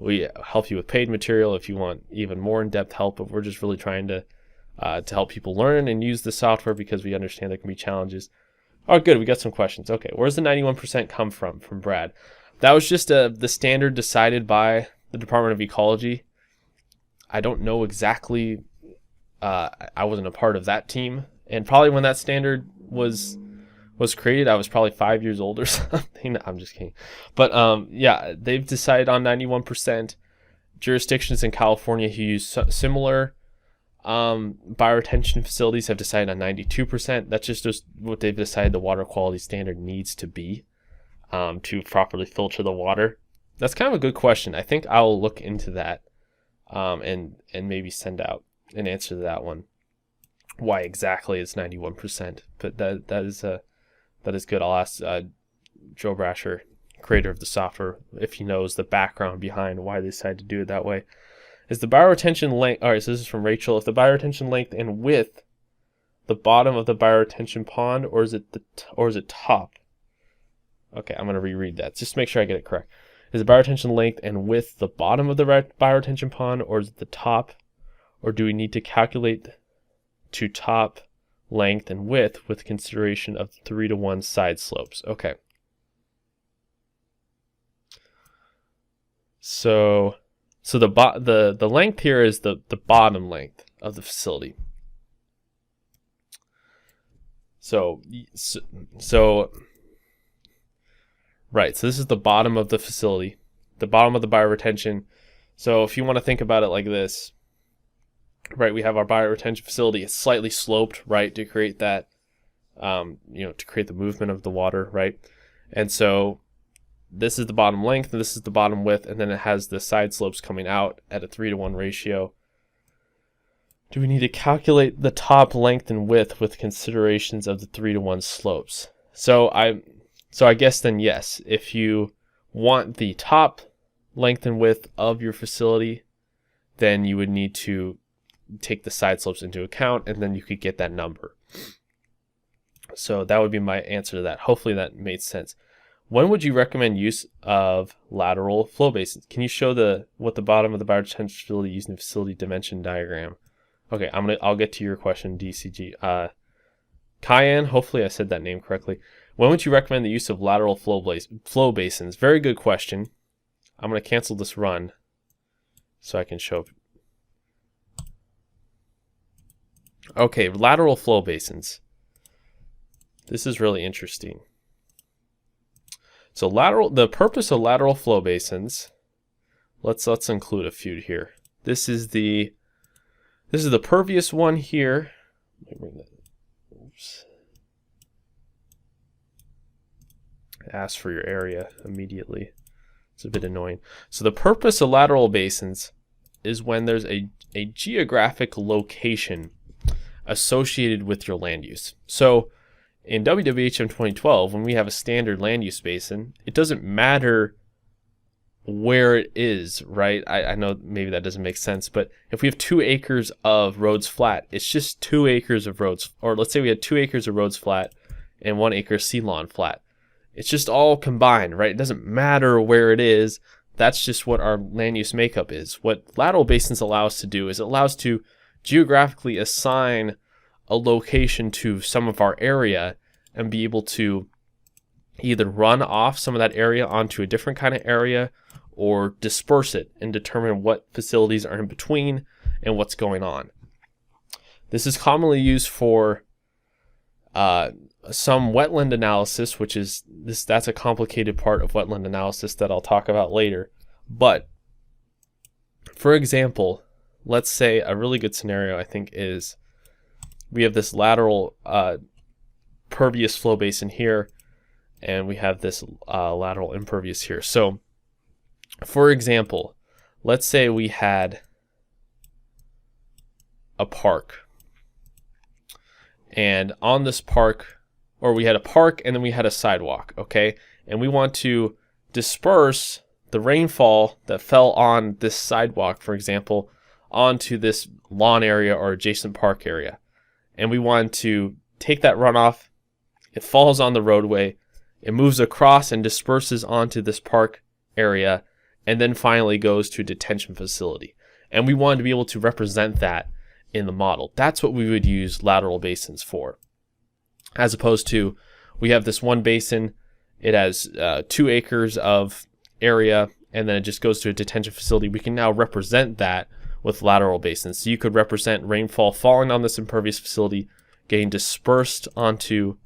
We help you with paid material if you want even more in-depth help, but we're just really trying to help people learn and use the software because we understand there can be challenges. Oh, good. We got some questions. Okay, where's the 91% come from Brad? That was just the standard decided by the Department of Ecology. I don't know exactly. I wasn't a part of that team, and probably when that standard was created, I was probably 5 years old or something. I'm just kidding. But yeah, they've decided on 91%. Jurisdictions in California who use similar bioretention facilities have decided on 92%. That's just what they've decided the water quality standard needs to be to properly filter the water. That's kind of a good question. I think I'll look into that and maybe send out an answer to that one. Why exactly it's 91%? But that is good. I'll ask Joe Brasher, creator of the software, if he knows the background behind why they decided to do it that way. Is the bioretention length... All right, so this is from Rachel. If the bioretention length and width, the bottom of the bioretention pond, or is it top? Okay, I'm going to reread that. Just to make sure I get it correct. Is the bioretention length and width the bottom of the bioretention pond, or is it the top? Or do we need to calculate to top length and width with consideration of 3-to-1 side slopes? Okay. So the length here is the bottom length of the facility. So right, so this is the bottom of the facility, the bottom of the bioretention. So if you want to think about it like this, right, we have our bioretention facility. It's slightly sloped, right, to create that, to create the movement of the water, right? And so this is the bottom length, and this is the bottom width, and then it has the side slopes coming out at a 3-to-1 ratio. Do we need to calculate the top length and width with considerations of the 3-to-1 slopes? So I guess then yes, if you want the top length and width of your facility, then you would need to take the side slopes into account, and then you could get that number. So that would be my answer to that. Hopefully that made sense. When would you recommend use of lateral flow basins? Can you show what the bottom of the bioretention facility using the facility dimension diagram? Okay, I'll get to your question, DCG. Cayenne, hopefully I said that name correctly. When would you recommend the use of lateral flow basins? Very good question. I'm going to cancel this run so I can show. Okay, lateral flow basins. This is really interesting. So the purpose of lateral flow basins, let's include a few here. This is the pervious one here. Let me bring that. Oops. Ask for your area immediately. It's a bit annoying. So the purpose of lateral basins is when there's a geographic location associated with your land use. So in WWHM 2012, when we have a standard land use basin, it doesn't matter where it is, right? I know maybe that doesn't make sense, but if we have 2 acres of roads flat, it's just 2 acres of roads, or let's say we had 2 acres of roads flat and 1 acre sea lawn flat. It's just all combined, right? It doesn't matter where it is. That's just what our land use makeup is. What lateral basins allow us to do is it allows to geographically assign a location to some of our area and be able to either run off some of that area onto a different kind of area or disperse it and determine what facilities are in between and what's going on. This is commonly used for some wetland analysis, that's a complicated part of wetland analysis that I'll talk about later. But for example, let's say a really good scenario I think is we have this lateral pervious flow basin here, and we have this lateral impervious here. So for example, let's say we had a park, and on this park, or we had a park and then we had a sidewalk, okay? And we want to disperse the rainfall that fell on this sidewalk, for example, onto this lawn area or adjacent park area. And we want to take that runoff, it falls on the roadway, it moves across and disperses onto this park area, and then finally goes to a detention facility. And we wanted to be able to represent that in the model. That's what we would use lateral basins for. As opposed to, we have this one basin, it has 2 acres of area, and then it just goes to a detention facility. We can now represent that with lateral basins. So you could represent rainfall falling on this impervious facility, getting dispersed onto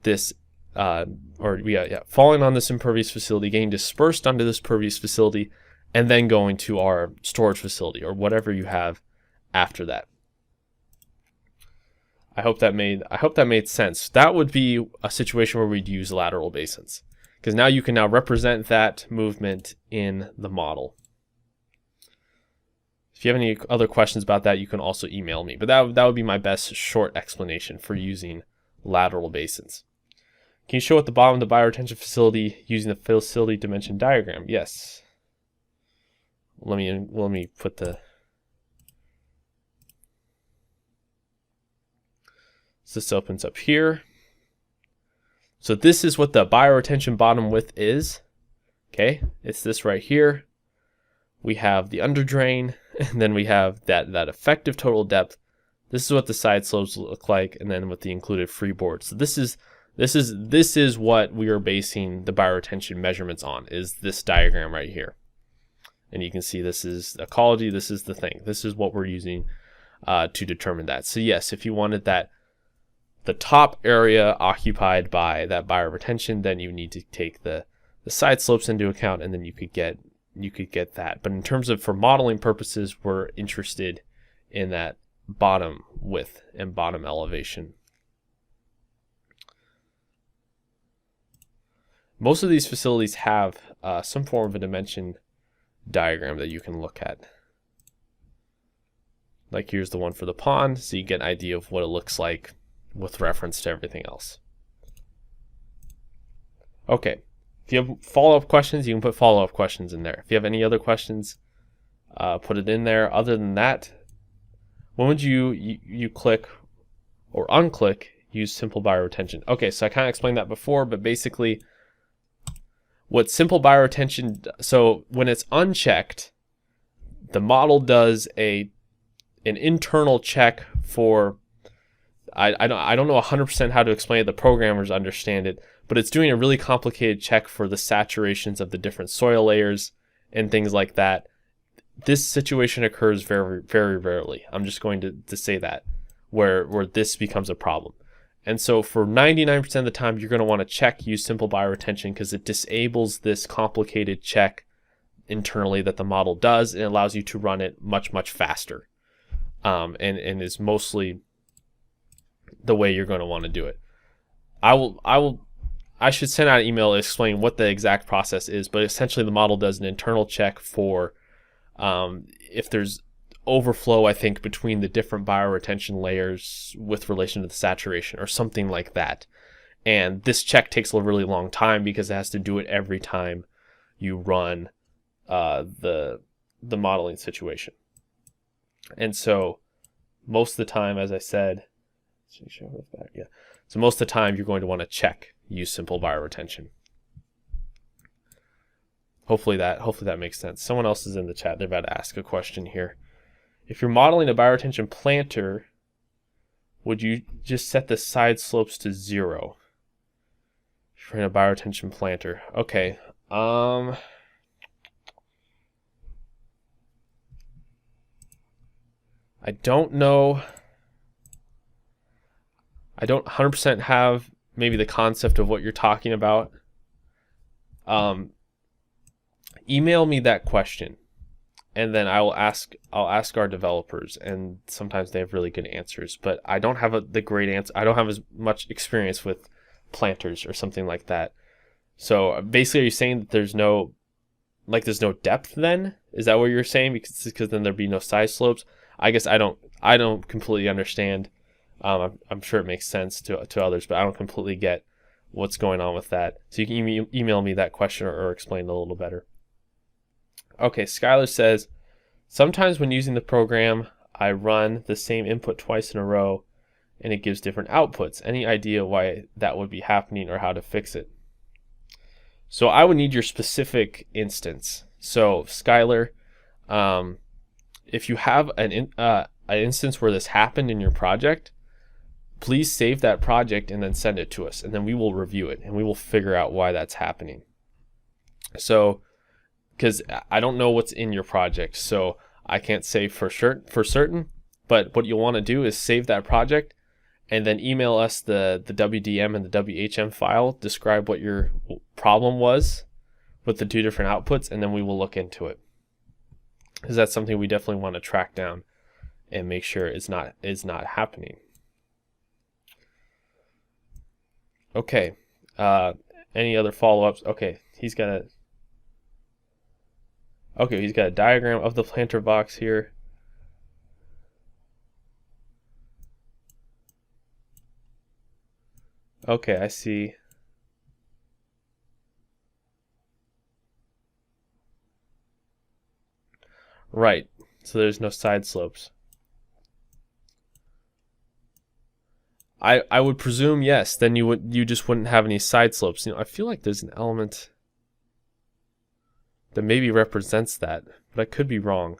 this, falling on this impervious facility, getting dispersed onto this pervious facility, and then going to our storage facility or whatever you have after that. I hope that made sense. That would be a situation where we'd use lateral basins, because now you can now represent that movement in the model. If you have any other questions about that, you can also email me. But that would be my best short explanation for using lateral basins. Can you show at the bottom of the bioretention facility using the facility dimension diagram? Yes. Let me put the. So this opens up here. So this is what the bioretention bottom width is. Okay, it's this right here. We have the underdrain, and then we have that effective total depth. This is what the side slopes look like, and then with the included freeboard. So this is what we are basing the bioretention measurements on, is this diagram right here. And you can see this is ecology, this is the thing. This is what we're using to determine that. So yes, if you wanted that, the top area occupied by that bioretention, then you need to take the side slopes into account, and then you could get that. But in terms of, for modeling purposes, we're interested in that bottom width and bottom elevation. Most of these facilities have some form of a dimension diagram that you can look at. Like here's the one for the pond, so you get an idea of what it looks like with reference to everything else. Okay, if you have follow-up questions, you can put follow-up questions in there. If you have any other questions, put it in there. Other than that, when would you click or unclick use simple bioretention? Okay, so I kind of explained that before, but basically what simple bioretention, so when it's unchecked, the model does an internal check for, I don't know 100% how to explain it, the programmers understand it, but it's doing a really complicated check for the saturations of the different soil layers and things like that. This situation occurs very, very rarely. I'm just going to say that, where this becomes a problem. And so for 99% of the time, you're going to want to check use simple bioretention, because it disables this complicated check internally that the model does, and allows you to run it much, much faster. And is mostly the way you're going to want to do it. I should send out an email to explain what the exact process is, but essentially the model does an internal check for if there's overflow, I think, between the different bioretention layers with relation to the saturation or something like that. And this check takes a really long time because it has to do it every time you run the modeling situation. And so most of the time, as I said, so most of the time you're going to want to check use simple bioretention. Hopefully that makes sense. Someone else is in the chat. They're about to ask a question here. If you're modeling a bioretention planter, would you just set the side slopes to 0 for a bioretention planter? Okay. I don't know. I don't 100% have maybe the concept of what you're talking about. Email me that question, and then I'll ask our developers, and sometimes they have really good answers, but I don't have the great answer. I don't have as much experience with planters or something like that. So basically, are you saying that there's no depth then? Is that what you're saying? Because then there'd be no side slopes? I guess I don't completely understand. I'm sure it makes sense to others, but I don't completely get what's going on with that. So you can email me that question or explain it a little better. Okay, Skylar says, sometimes when using the program, I run the same input twice in a row and it gives different outputs. Any idea why that would be happening or how to fix it? So I would need your specific instance. So Skylar, if you have an instance where this happened in your project, please save that project and then send it to us, and then we will review it and we will figure out why that's happening. So, because I don't know what's in your project, so I can't say for certain, but what you'll want to do is save that project and then email us the WDM and the WHM file, describe what your problem was with the two different outputs, and then we will look into it. Because that's something we definitely want to track down and make sure is not happening. Okay. Any other follow-ups? Okay, he's got a diagram of the planter box here. Okay, I see. Right. So there's no side slopes. I would presume yes. Then you just wouldn't have any side slopes. I feel like there's an element that maybe represents that, but I could be wrong.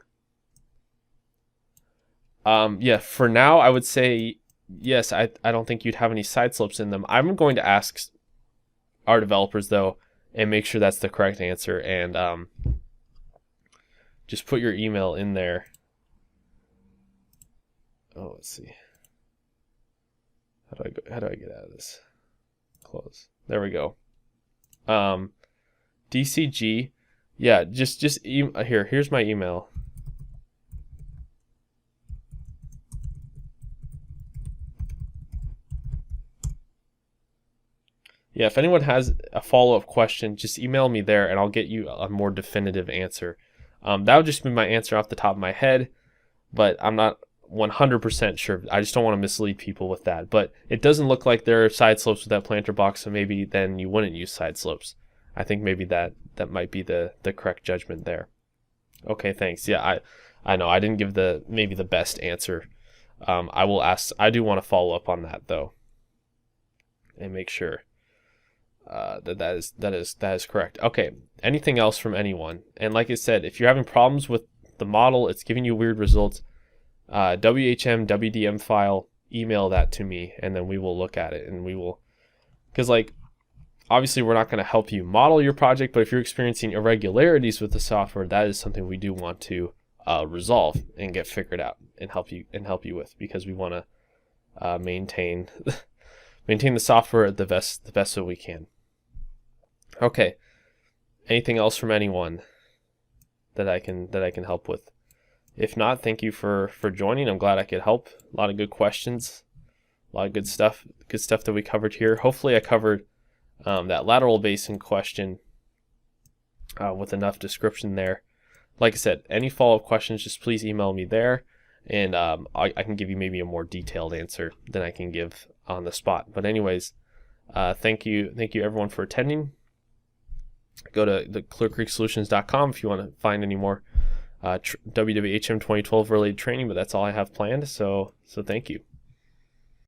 Yeah, for now I would say yes. I don't think you'd have any side slopes in them. I'm going to ask our developers though and make sure that's the correct answer, and just put your email in there. Oh, let's see. How do I get out of this? Close. There we go. DCG. Yeah, just here's my email. Yeah, if anyone has a follow-up question, just email me there and I'll get you a more definitive answer. That would just be my answer off the top of my head, but I'm not 100% sure. I just don't want to mislead people with that. But it doesn't look like there are side slopes with that planter box, so maybe then you wouldn't use side slopes. I think maybe that might be the correct judgment there. Okay, thanks. Yeah, I know I didn't give maybe the best answer. I will ask. I do want to follow up on that though, and make sure that is correct. Okay. Anything else from anyone? And like I said, if you're having problems with the model, it's giving you weird results, WHM WDM file, email that to me, and then we will look at it, and we will, because like obviously we're not going to help you model your project, but if you're experiencing irregularities with the software, that is something we do want to resolve and get figured out and help you with, because we want to maintain the software the best that we can. Okay. Anything else from anyone that I can help with? If not, thank you for joining. I'm glad I could help. A lot of good questions, a lot of good stuff that we covered here. Hopefully I covered that lateral basin question with enough description there. Like I said, any follow-up questions, just please email me there, and I can give you maybe a more detailed answer than I can give on the spot. But anyways, thank you everyone for attending. Go to the clearcreeksolutions.com if you want to find any more WWHM 2012 related training, but that's all I have planned. So thank you.